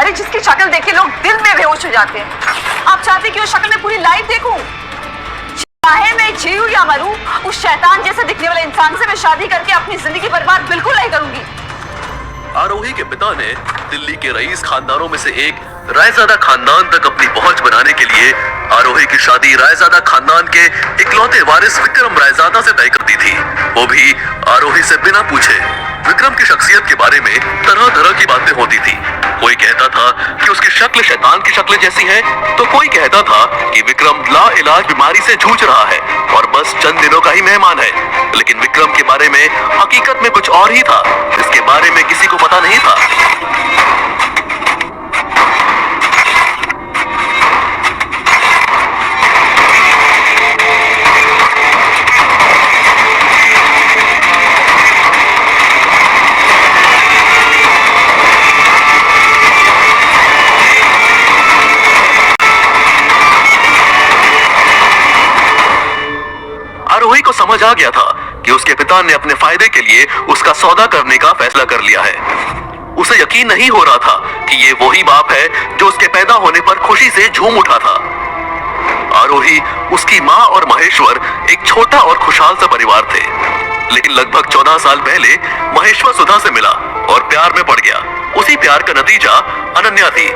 अरे जिसकी शक्ल देखे लोग दिल में बेहोश हो जाते हैं। आप चाहते कि वो शक्ल में पूरी लाइफ देखूं? चाहे मैं जीऊं या मरूं, उस शैतान जैसे दिखने वाले इंसान से मैं शादी करके अपनी जिंदगी बर्बाद बिल्कुल नहीं करूंगी। आरोही के पिता ने दिल्ली के रईस खानदानों में से एक रायजादा खानदान तक अपनी पहुंच बनाने के लिए आरोही की शादी रायजादा खानदान के इकलौते वारिस विक्रम रायजादा से तय कर दी थी, वो भी आरोही से बिना पूछे। विक्रम की शख्सियत के बारे में तरह तरह की बातें होती थी। कोई कहता था कि उसकी शक्ल शैतान की शक्ल जैसी है, तो कोई कहता था कि विक्रम लाइलाज बीमारी से जूझ रहा है और बस चंद दिनों का ही मेहमान है। लेकिन विक्रम के बारे में हकीकत में कुछ और ही था, इसके बारे में किसी को पता नहीं था। आरोही को समझ आ गया था कि उसके पिता ने अपने फायदे के लिए उसका सौदा करने का फैसला कर लिया है। उसे यकीन नहीं हो रहा था कि ये वही बाप है जो उसके पैदा होने पर खुशी से झूम उठा था। आरोही, उसकी माँ और महेश्वर एक छोटा और खुशहाल सा परिवार थे। लेकिन लगभग 14 साल पहले महेश्वर सुधा से मिला और प्यार में पड़ गया। उसी प्यार का नतीजा अनन्या थी।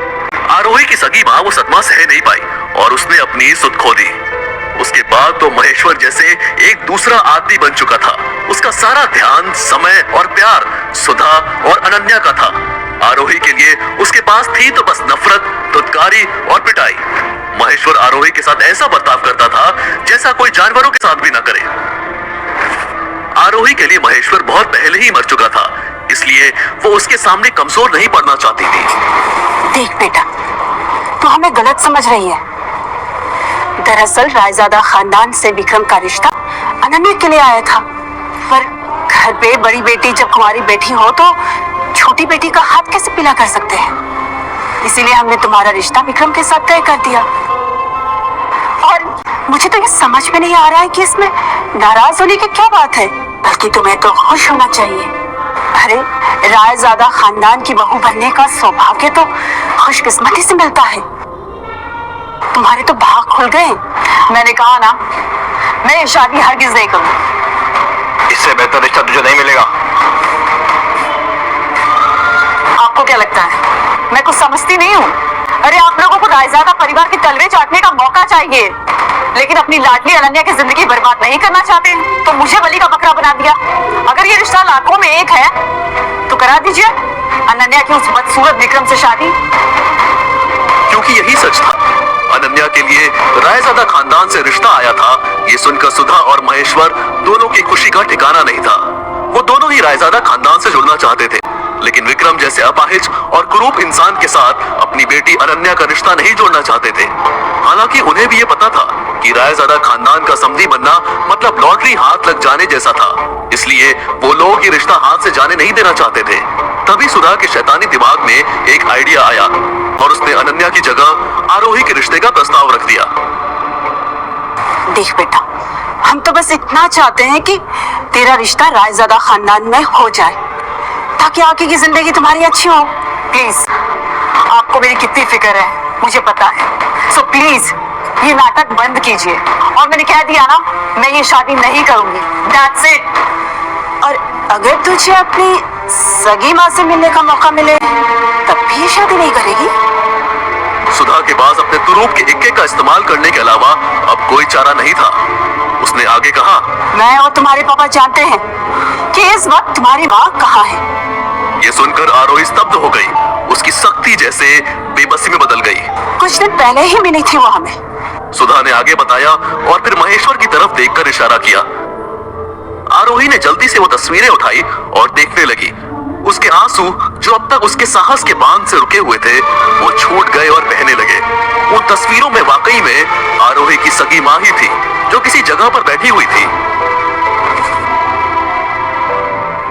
आरोही की सगी माँ वो सदमा सह नहीं पाई और उसने अपनी सुध खो दी। उसके बाद तो महेश्वर जैसे एक दूसरा आदमी बन चुका था। उसका सारा ध्यान, समय और प्यार सुधा और अनन्या का था। आरोही के लिए उसके पास थी तो बस नफरत, धुतकारी और पिटाई। महेश्वर आरोही के साथ ऐसा बर्ताव करता था जैसा कोई जानवरों के साथ भी न करे। आरोही के लिए महेश्वर बहुत पहले ही मर चुका था, इसलिए वो उसके सामने कमजोर नहीं पड़ना चाहती थी। देख बेटा, तू हमें गलत समझ रही है। दरअसल रायजादा खानदान से विक्रम का रिश्ता अनन्या के लिए आया था, पर घर पे बड़ी बेटी जब कुंवारी बैठी हो तो छोटी बेटी का हाथ कैसे पीला कर सकते हैं। इसीलिए हमने तुम्हारा रिश्ता विक्रम के साथ तय कर दिया। और मुझे तो ये समझ में नहीं आ रहा है कि इसमें नाराज होने की क्या बात है, बल्कि तुम्हें तो खुश होना चाहिए। अरे रायजादा खानदान की बहू बनने का सौभाग्य तो खुशकिस्मती से मिलता है। तुम्हारे तो भाग खुल गए। मैंने कहा ना, मैं ये शादी हरगिज नहीं करूंगी। इससे बेहतर रिश्ता तुझे नहीं मिलेगा। आपको क्या लगता है मैं कुछ समझती नहीं हूँ? अरे आप लोगों को रायजादा परिवार के तलवे चाटने का मौका चाहिए, लेकिन अपनी लाडली अनन्या की जिंदगी बर्बाद नहीं करना चाहते, तो मुझे बलि का बकरा बना दिया। अगर ये रिश्ता लाखों में एक है तो करा दीजिए अनन्या की उस बदसूरत विक्रम से शादी। क्योंकि यही सच था। अनन्या के लिए रायजादा खानदान से रिश्ता आया था, ये सुनकर सुधा और महेश्वर दोनों की खुशी का ठिकाना नहीं था। वो दोनों ही रायजादा खानदान से जुड़ना चाहते थे, लेकिन विक्रम जैसे अपाहिज और कुरूप इंसान के साथ अपनी बेटी अनन्या का रिश्ता नहीं जोड़ना चाहते थे। हालांकि उन्हें भी ये पता था कि रायजादा खानदान का समधी बनना मतलब लॉटरी हाथ लग जाने जैसा था, इसलिए वो लोग ये रिश्ता हाथ से जाने नहीं देना चाहते थे। तभी सुधा के शैतानी दिमाग में एक आइडिया आया और उसने अनन्या की जगह आरोही के रिश्ते का प्रस्ताव रख दिया। देख बेटा, हम तो बस इतना चाहते हैं कि तेरा रिश्ता रायजादा खानदान में हो जाए, ताकि आगे की जिंदगी तुम्हारी अच्छी हो। प्लीज, आपको मेरी कितनी फिक्र है मुझे पता है, सो प्लीज ये नाटक बंद कीजिए। और मैंने कह दिया ना, मैं ये शादी नहीं करूंगी। That's it. और अगर तुझे अपनी सगी माँ से मिलने का मौका मिले तब भी ये शादी नहीं करेगी? सुधा के पास अपने तुरूप के इक्के का इस्तेमाल करने के अलावा अब कोई चारा नहीं था। उसने आगे कहा, मैं और तुम्हारे पापा जानते हैं कि इस वक्त तुम्हारी माँ कहाँ है। ये सुनकर आरोही स्तब्ध हो गई। उसकी सख्ती जैसे बेबसी में बदल गई। कुछ दिन पहले ही मिली थी वो हमें। सुधा ने आगे बताया और फिर महेश्वर की तरफ देखकर इशारा किया। आरोही ने जल्दी से वो तस्वीरें उठाई और देखने लगी। उसके आंसू जो अब तक उसके साहस के बांध से रुके हुए थे, वो छूट गए और बहने लगे। उन तस्वीरों में वाकई में आरोही की सगी माँ ही थी, जो किसी जगह पर बैठी हुई थी।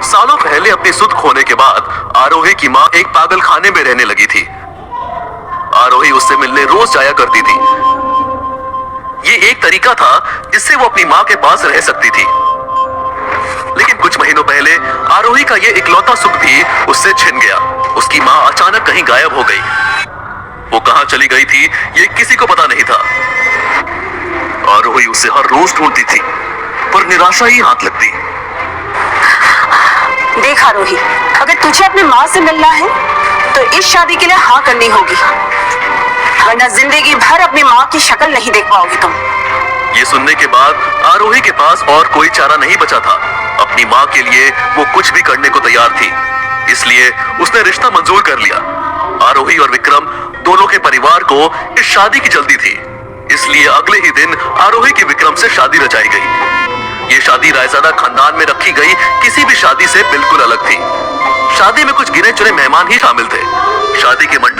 सालों पहले अपनी सुध खोने के बाद आरोही की माँ एक पागल खाने में रहने लगी थी। आरोही उससे मिलने रोज जाया करती थी। ये एक तरीका था जिससे वो अपनी माँ के पास रह सकती थी। लेकिन कुछ महीनों पहले आरोही का ये इकलौता सुख भी उससे छिन गया। उसकी माँ अचानक कहीं गायब हो गई। वो कहां चली गई थी ये किसी को पता नहीं था। आरोही उसे हर रोज ढूंढती थी, पर निराशा ही हाथ लगती। देख आरोही, अगर तुझे अपनी माँ से मिलना है तो इस शादी के लिए हाँ करनी होगी, वरना जिंदगी भर अपनी माँ की शक्ल नहीं देख पाओगी तुम। ये सुनने के बाद आरोही के पास और कोई चारा नहीं बचा था। अपनी माँ के लिए वो कुछ भी करने को तैयार थी, इसलिए उसने रिश्ता मंजूर कर लिया। आरोही और विक्रम दोनों के परिवार को इस शादी की जल्दी थी, इसलिए अगले ही दिन आरोही की विक्रम से शादी रचाई गई। ये शादी रायजादा खानदान में रखी गई किसी भी शादी से बिल्कुल अलग थी। शादी में कुछ गिने चुने मेहमान ही शामिल थे। शादी के मंडप